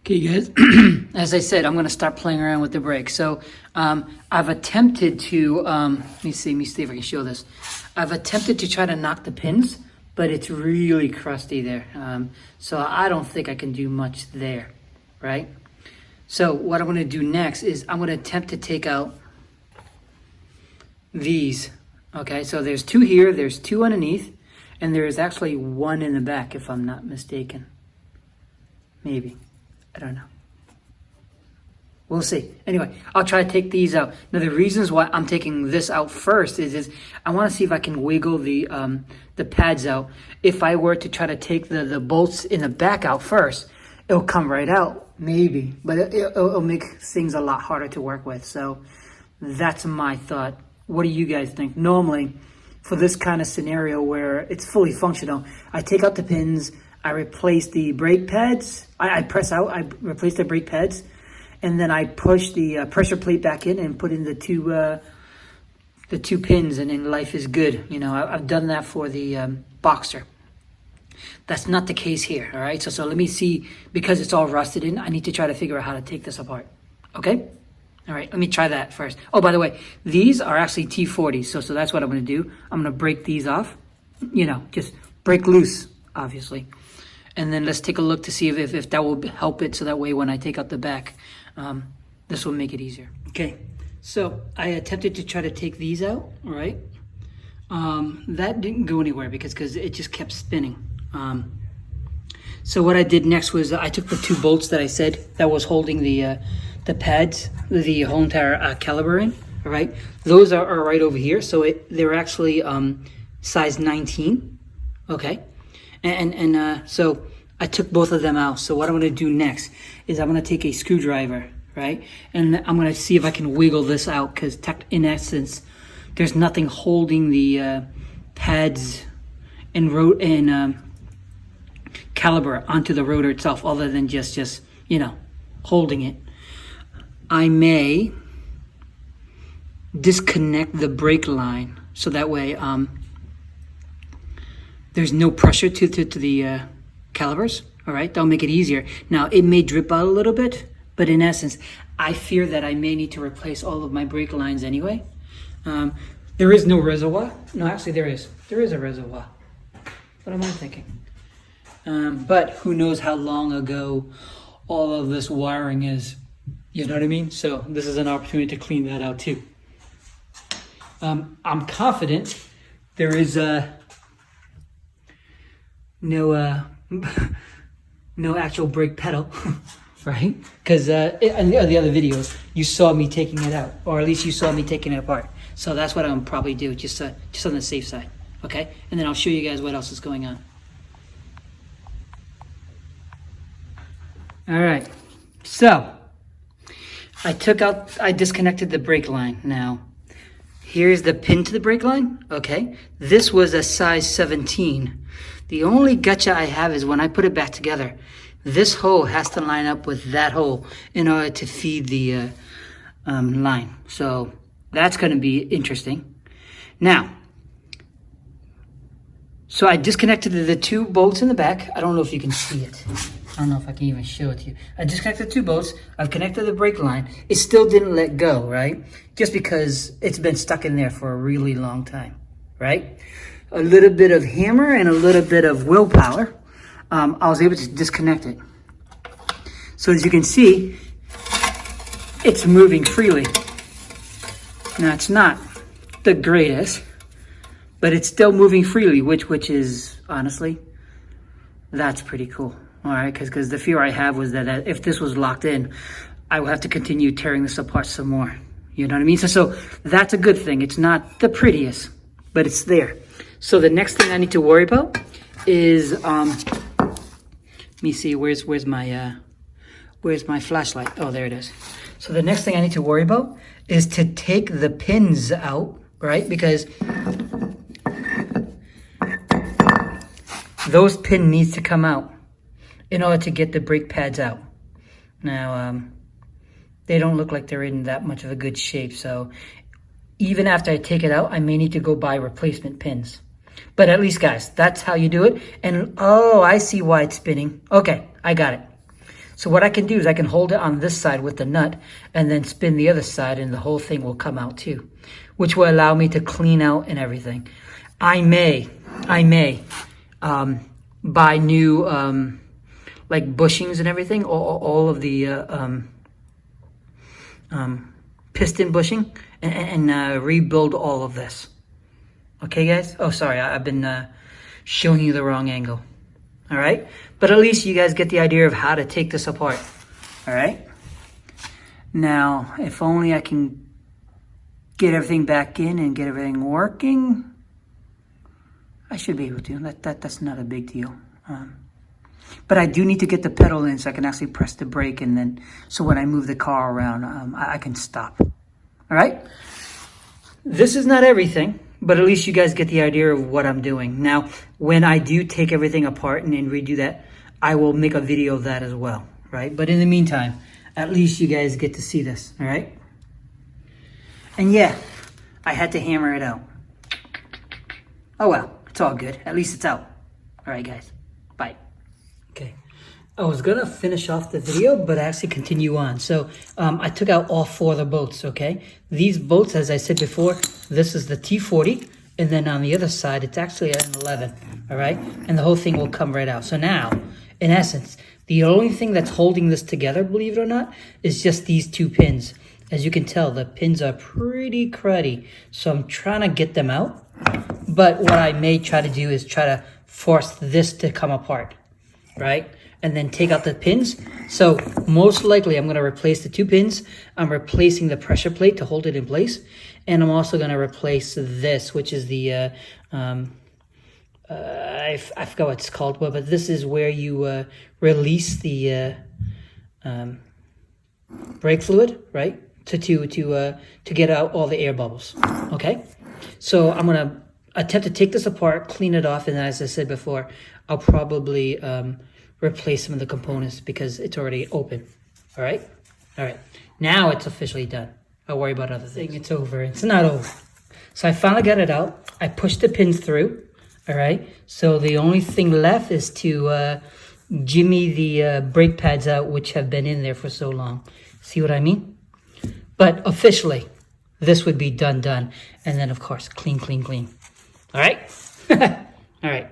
Okay, guys, as I said, I'm going to start playing around with the brake. So I've attempted to, let me see if I can show this. I've attempted to try to knock the pins, but it's really crusty there. So I don't think I can do much there, right? So what I'm going to do next is I'm going to attempt to take out these. Okay, so there's two here, there's two underneath, and there is actually one in the back, if I'm not mistaken. Maybe. I don't know. We'll see. Anyway, I'll try to take these out. Now, the reasons why I'm taking this out first is I want to see if I can wiggle the pads out. If I were to try to take the bolts in the back out first, it'll come right out, maybe. But it'll make things a lot harder to work with. So that's my thought. What do you guys think? Normally, for this kind of scenario where it's fully functional, I take out the pins, I replace the brake pads. I press out, I replace the brake pads, and then I push the pressure plate back in and put in the two pins, and then life is good. You know, I've done that for the Boxster. That's not the case here, all right? So let me see, because it's all rusted in, I need to try to figure out how to take this apart, okay? All right, let me try that first. Oh, by the way, these are actually T40s, so that's what I'm gonna do. I'm gonna break these off, you know, just break loose, obviously. And then let's take a look to see if that will help it, so that way when I take out the back, this will make it easier. Okay, so I attempted to try to take these out, all right? That didn't go anywhere because it just kept spinning. So what I did next was I took the two bolts that I said that was holding the pads, the whole entire caliper in, all right? Those are right over here, so they're actually size 19, okay? And so I took both of them out. So what I'm going to do next is I'm going to take a screwdriver, right? And I'm going to see if I can wiggle this out, because in essence, there's nothing holding the pads and caliper onto the rotor itself other than just you know, holding it. I may disconnect the brake line so that way there's no pressure to the calipers, all right? That'll make it easier. Now, it may drip out a little bit, but in essence, I fear that I may need to replace all of my brake lines anyway. There is no reservoir. No, actually there is. There is a reservoir. What am I thinking? But who knows how long ago all of this wiring is, you know what I mean? So this is an opportunity to clean that out too. I'm confident there is no actual brake pedal, right? Because in the other videos, you saw me taking it out, or at least you saw me taking it apart. So that's what I'm probably do, just on the safe side, okay? And then I'll show you guys what else is going on. All right, so I disconnected the brake line. Now, here's the pin to the brake line, okay? This was a size 17. The only gotcha I have is when I put it back together, this hole has to line up with that hole in order to feed the line. So that's going to be interesting. Now, so I disconnected the two bolts in the back. I don't know if you can see it. I don't know if I can even show it to you. I disconnected two bolts. I've connected the brake line. It still didn't let go, right? Just because it's been stuck in there for a really long time, right? A little bit of hammer and a little bit of willpower, I was able to disconnect it. So as you can see, it's moving freely. Now, it's not the greatest, but it's still moving freely, which is, honestly, that's pretty cool. All right, because the fear I have was that if this was locked in, I would have to continue tearing this apart some more. You know what I mean? So that's a good thing. It's not the prettiest, but it's there. So the next thing I need to worry about is, let me see, where's my flashlight? Oh, there it is. So the next thing I need to worry about is to take the pins out, right? Because those pins needs to come out in order to get the brake pads out. Now, they don't look like they're in that much of a good shape. So even after I take it out, I may need to go buy replacement pins. But at least, guys, that's how you do it. And, oh, I see why it's spinning. Okay, I got it. So what I can do is I can hold it on this side with the nut and then spin the other side and the whole thing will come out too, which will allow me to clean out and everything. I may buy new like bushings and everything, all of the piston bushing and rebuild all of this. Okay, guys? Oh, sorry, I've been showing you the wrong angle. All right? But at least you guys get the idea of how to take this apart. All right? Now, if only I can get everything back in and get everything working, I should be able to. That's not a big deal. But I do need to get the pedal in so I can actually press the brake, and then so when I move the car around, I can stop. All right? This is not everything, but at least you guys get the idea of what I'm doing. Now, when I do take everything apart and then redo that, I will make a video of that as well, right? But in the meantime, at least you guys get to see this, all right? And yeah, I had to hammer it out. Oh well, it's all good. At least it's out. All right, guys. Bye. Okay. I was gonna finish off the video, but actually continue on. So I took out all 4 of the bolts, okay? These bolts, as I said before, this is the T40, and then on the other side, it's actually an 11, all right? And the whole thing will come right out. So now, in essence, the only thing that's holding this together, believe it or not, is just these 2 pins. As you can tell, the pins are pretty cruddy, so I'm trying to get them out. But what I may try to do is try to force this to come apart, right? And then take out the pins. So most likely I'm going to replace the 2 pins. I'm replacing the pressure plate to hold it in place. And I'm also going to replace this, which is the, I forgot what it's called, but this is where you release the brake fluid, right? To get out all the air bubbles, okay? So I'm going to attempt to take this apart, clean it off, and as I said before, I'll probably replace some of the components because it's already open. All right? All right. Now it's officially done. I'll worry about other things. It's over. It's not over. So I finally got it out. I pushed the pins through. All right? So the only thing left is to jimmy the brake pads out, which have been in there for so long. See what I mean? But officially, this would be done. And then, of course, clean. All right? All right.